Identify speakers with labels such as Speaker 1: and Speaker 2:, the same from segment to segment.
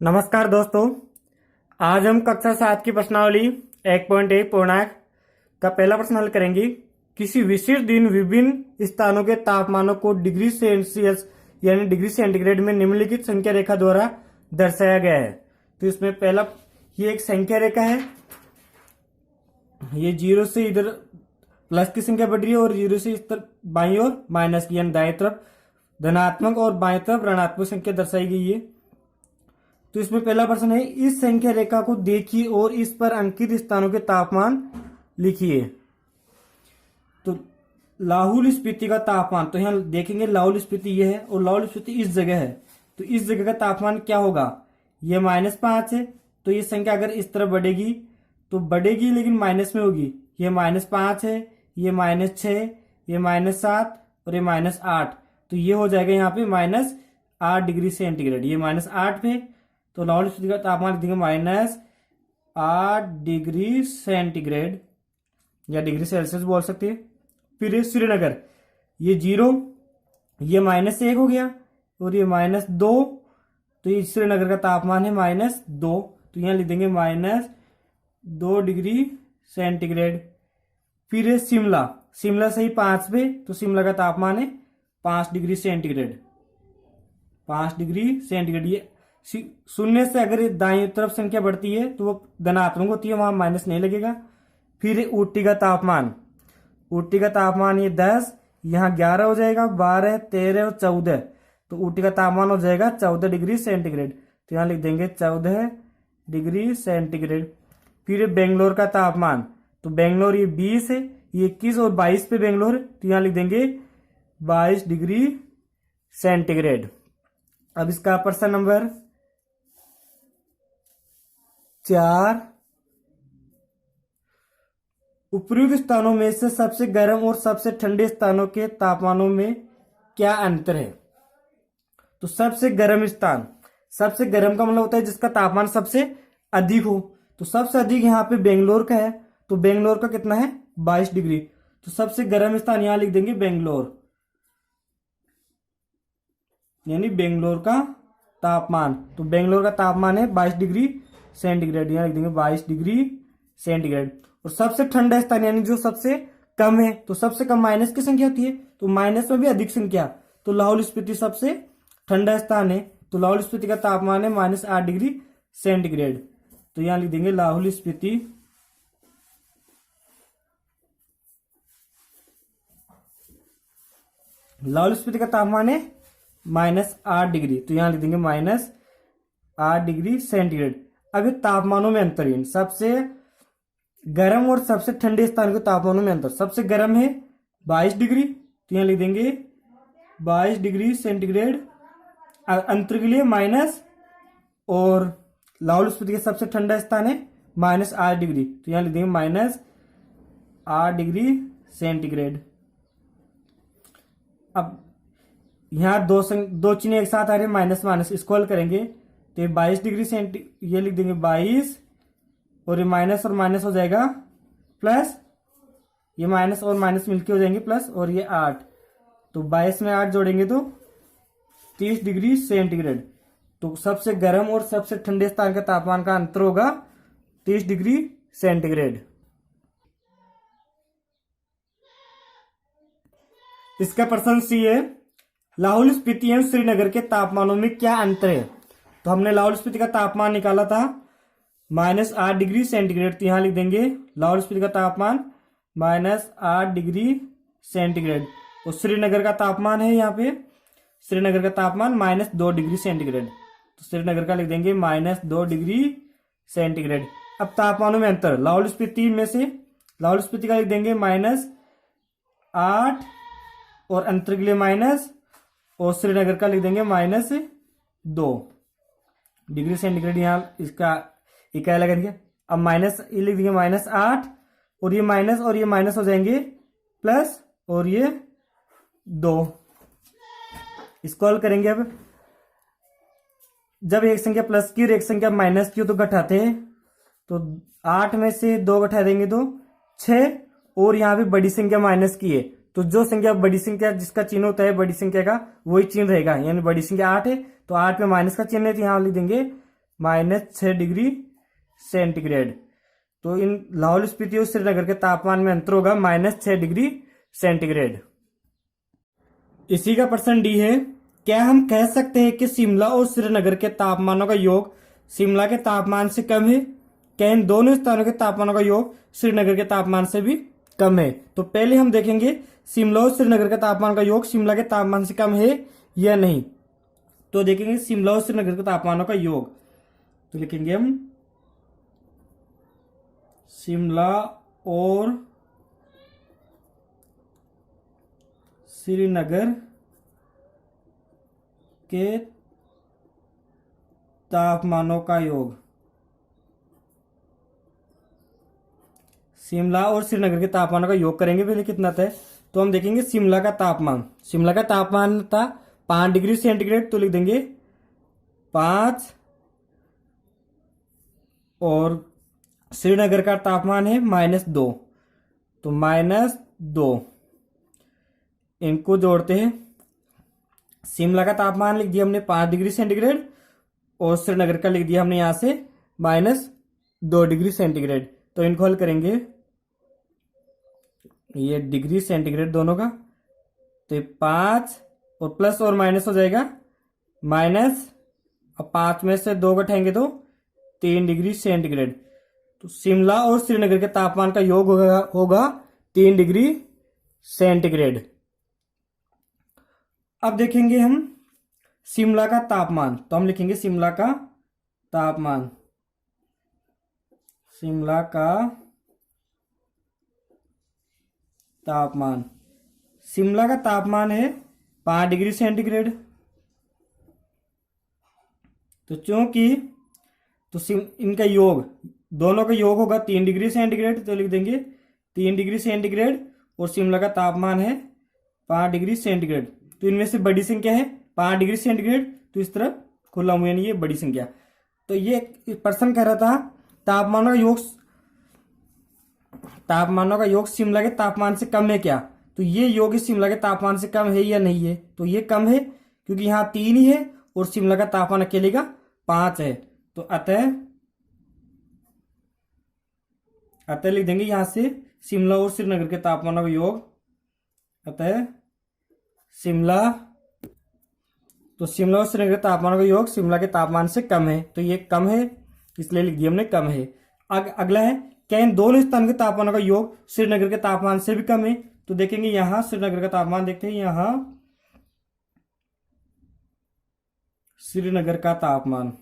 Speaker 1: नमस्कार दोस्तों। आज हम कक्षा 7 की प्रश्नावली 1.1 पूर्णांक का पहला प्रश्न हल करेंगे। किसी विशेष दिन विभिन्न स्थानों के तापमानों को डिग्री सेल्सियस यानी डिग्री सेंटीग्रेड में निम्नलिखित संख्या रेखा द्वारा दर्शाया गया है। तो इसमें पहला ये एक संख्या रेखा है। ये 0 से इधर प्लस की संख्या बढ़ रही है और 0 से इस तरफ बाईं ओर माइनस की यानी दाएं तरफ धनात्मक और बाएं तरफ ऋणात्मक संख्या दर्शाई गई है। तो इसमें पहला प्रश्न है, इस संख्या रेखा को देखिए और इस पर अंकित स्थानों के तापमान लिखिए। तो लाहौल स्पीति का तापमान, तो यहां देखेंगे लाहौल स्पीति ये है और लाहौल स्पीति इस जगह है। तो इस जगह का तापमान क्या होगा? ये -5 है। तो ये संख्या अगर इस तरफ बढ़ेगी तो बढ़ेगी लेकिन माइनस में होगी। ये -5 है, ये -6, ये -7 और ये -8। तो ये हो जाएगा यहाँ पे -8 डिग्री सेंटीग्रेड। ये -8 पे, तो लाहौल स्पीति का तापमान लिख देंगे -8 डिग्री सेंटीग्रेड या डिग्री सेल्सियस बोल सकते हैं। फिर श्रीनगर, ये 0, ये -1 हो गया और ये -2। तो ये श्रीनगर का तापमान है -2। तो यहाँ लिख देंगे -2 डिग्री सेंटीग्रेड। फिर है शिमला, शिमला से ही 5 पे, तो शिमला का तापमान है 5 डिग्री सेंटीग्रेड। 5 degree centigrade. ये शून्य से अगर दाईं तरफ संख्या बढ़ती है तो वो धनात्मक होती है, वहां माइनस नहीं लगेगा। फिर ऊटी का तापमान, ऊटी का तापमान ये 10, यहाँ 11 हो जाएगा, 12, 13 और 14। तो ऊटी का तापमान हो जाएगा 14 डिग्री सेंटीग्रेड। तो यहाँ लिख देंगे 14 डिग्री सेंटीग्रेड। फिर बेंगलोर का तापमान, तो बेंगलोर ये 20 है, ये 21 और 22 पे बेंगलोर है। तो यहाँ लिख देंगे 22 डिग्री सेंटीग्रेड। अब इसका प्रश्न नंबर 4, उपयुक्त स्थानों में से सबसे गर्म और सबसे ठंडे स्थानों के तापमानों में क्या अंतर है? तो सबसे गर्म स्थान, सबसे गर्म का मतलब होता है जिसका तापमान सबसे अधिक हो। तो सबसे अधिक यहाँ पे बेंगलोर का है। तो बेंगलोर का कितना है? 22 डिग्री। तो सबसे गर्म स्थान यहां लिख देंगे बेंगलोर, यानी बेंगलोर का तापमान। तो बेंगलोर का तापमान है 22 डिग्री सेंटीग्रेड। यहां लिख देंगे 22 डिग्री सेंटीग्रेड। और सबसे ठंडा स्थान यानी जो सबसे कम है, तो सबसे कम माइनस की संख्या होती है, तो माइनस में भी अधिक संख्या। तो लाहौल स्पीति सबसे ठंडा स्थान है। तो लाहौल स्पीति का तापमान है -8 डिग्री सेंटीग्रेड। तो यहां लिख देंगे लाहौल स्पीति लाहौल स्पीति का तापमान है -8 डिग्री। तो यहां लिख देंगे -8 डिग्री सेंटीग्रेड। अभी तापमानों में अंतर, सबसे गर्म और सबसे ठंडे स्थान के तापमानों में अंतर। सबसे गर्म है 22 डिग्री, तो यहां लिख देंगे 22 डिग्री सेंटीग्रेड। अंतर के लिए माइनस, और लाहौल स्पीति का सबसे ठंडा स्थान है -8 डिग्री। तो यहां लिख देंगे -8 डिग्री सेंटीग्रेड। अब यहाँ दो चिन्ह एक साथ आ रहे हैं, माइनस माइनस, इसको हल करेंगे तो 22 डिग्री सेंटी, ये लिख देंगे 22 और ये माइनस और माइनस हो जाएगा प्लस, ये माइनस और माइनस मिलके हो जाएंगे प्लस, और ये 8। तो 22 में 8 जोड़ेंगे तो 30 डिग्री सेंटीग्रेड। तो सबसे गर्म और सबसे ठंडे स्थान का तापमान का अंतर होगा 30 डिग्री सेंटीग्रेड। इसका प्रश्न सी है, लाहौल स्पीति एवं श्रीनगर के तापमानों में क्या अंतर है? तो हमने लाहौल स्पीति का तापमान निकाला था -8 डिग्री सेंटीग्रेड। तो यहां लिख देंगे लाहौल स्पीति का तापमान -8 डिग्री सेंटीग्रेड। और श्रीनगर का तापमान है, यहाँ पे श्रीनगर का तापमान -2 डिग्री सेंटीग्रेड। तो श्रीनगर का लिख देंगे -2 डिग्री सेंटीग्रेड। अब तापमानों में अंतर, लाहौल स्पीति में से लाहौल स्पीति का लिख देंगे -8 और अंतर के लिए माइनस, और श्रीनगर का लिख देंगे -2 डिग्री सेंटीग्रेड। यहाँ इसका इकाई लगाएंगे। अब माइनस, ये लिख देंगे -8 और ये माइनस हो जाएंगे प्लस, और ये 2। इसको हल करेंगे। अब जब एक संख्या प्लस की और एक संख्या माइनस की हो तो घटाते हैं। तो 8 में से 2 घटा देंगे तो 6, और यहाँ पे बड़ी संख्या माइनस की है, तो जो संख्या बड़ी संख्या जिसका चिन्ह होता है बड़ी संख्या का वही चिन्ह रहेगा, यानी बड़ी संख्या 8 है तो 8 में माइनस का चिन्ह है, तो यहाँ लिख देंगे -6 डिग्री सेंटीग्रेड। तो इन लाहौल स्पीति और श्रीनगर के तापमान में अंतर होगा -6 डिग्री सेंटीग्रेड। इसी का प्रश्न डी है, क्या हम कह सकते हैं कि शिमला और श्रीनगर के तापमानों का योग शिमला के तापमान से कम है? क्या इन दोनों स्थानों के तापमानों का योग श्रीनगर के तापमान से भी कम है? तो पहले हम देखेंगे शिमला और श्रीनगर के तापमान का योग शिमला के तापमान से कम है या नहीं। तो देखेंगे शिमला और श्रीनगर के तापमानों का योग, तो लिखेंगे हम शिमला और श्रीनगर के तापमानों का योग। शिमला और श्रीनगर के तापमानों का योग करेंगे, पहले कितना था तो हम देखेंगे शिमला का तापमान था 5 डिग्री सेंटीग्रेड, तो लिख देंगे 5, और श्रीनगर का तापमान है -2, तो -2 इनको जोड़ते हैं। शिमला का तापमान लिख दिया हमने 5 डिग्री सेंटीग्रेड और श्रीनगर का लिख दिया हमने यहां से -2 डिग्री सेंटीग्रेड। तो इनको हल करेंगे, ये डिग्री सेंटीग्रेड दोनों का, तो ये 5 और प्लस और माइनस हो जाएगा माइनस, अब 5 में से 2 घटाएंगे तो 3 डिग्री सेंटीग्रेड। तो शिमला और श्रीनगर के तापमान का योग होगा 3 डिग्री सेंटीग्रेड। अब देखेंगे हम शिमला का तापमान, तो हम लिखेंगे शिमला का तापमान। शिमला का तापमान, शिमला का तापमान है 5 डिग्री सेंटीग्रेड। तो चूंकि इनका योग, दोनों का योग होगा 3 डिग्री सेंटीग्रेड, तो लिख देंगे 3 डिग्री सेंटीग्रेड और शिमला का तापमान है 5 डिग्री सेंटीग्रेड। तो इनमें से बड़ी संख्या है 5 डिग्री सेंटीग्रेड, तो इस तरफ खुला हुआ ये बड़ी संख्या। तो ये प्रश्न कह रहा था तापमानों का योग शिमला के तापमान से कम है क्या? तो ये योग शिमला के तापमान से कम है या नहीं है? तो ये कम है, क्योंकि यहाँ 3 ही है और शिमला का तापमान अकेले का 5 है। तो अतः लिख देंगे यहां से शिमला और श्रीनगर के तापमानों का योग, अतः शिमला और श्रीनगर के तापमानों का योग शिमला के तापमान से कम है। तो ये कम है, इसलिए लिख दिया हमने कम है। अगला है, क्या इन दोनों स्थानों के तापमानों का योग श्रीनगर के तापमान से भी कम है? तो देखेंगे यहां श्रीनगर का तापमान देखते हैं, यहां श्रीनगर का तापमान,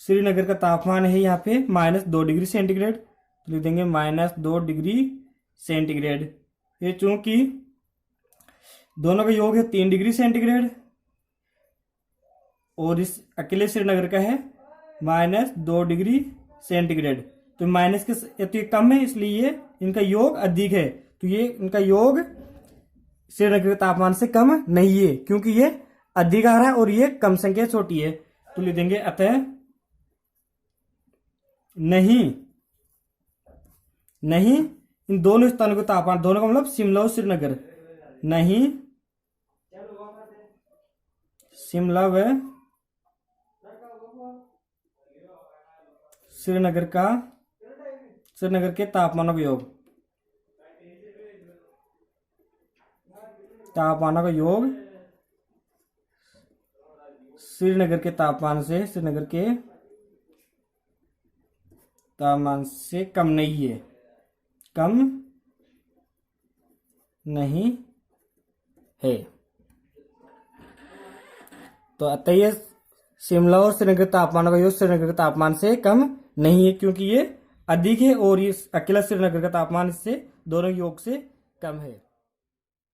Speaker 1: श्रीनगर का तापमान है यहाँ पे -2 डिग्री सेंटीग्रेड, तो लिख देंगे -2 डिग्री सेंटीग्रेड। ये चूंकि दोनों का योग है 3 डिग्री सेंटीग्रेड और इस अकेले श्रीनगर का है -2 डिग्री सेंटीग्रेड, तो माइनस के तो ये कम है, इसलिए इनका योग अधिक है। तो ये इनका योग श्रीनगर के तापमान से कम नहीं है, क्योंकि ये अधिक आ रहा है और ये कम संख्या छोटी है। तो लिख देंगे अतः नहीं इन दोनों स्थानों के तापमान, दोनों का मतलब शिमला और श्रीनगर, नहीं शिमला व श्रीनगर के तापमानों का योग, श्रीनगर के तापमान से कम नहीं है। तो अतः ये शिमला और श्रीनगर तापमान का योग श्रीनगर के तापमान से कम नहीं है, क्योंकि ये अधिक है और ये अकेला श्रीनगर का तापमान इससे दोनों योग से कम है।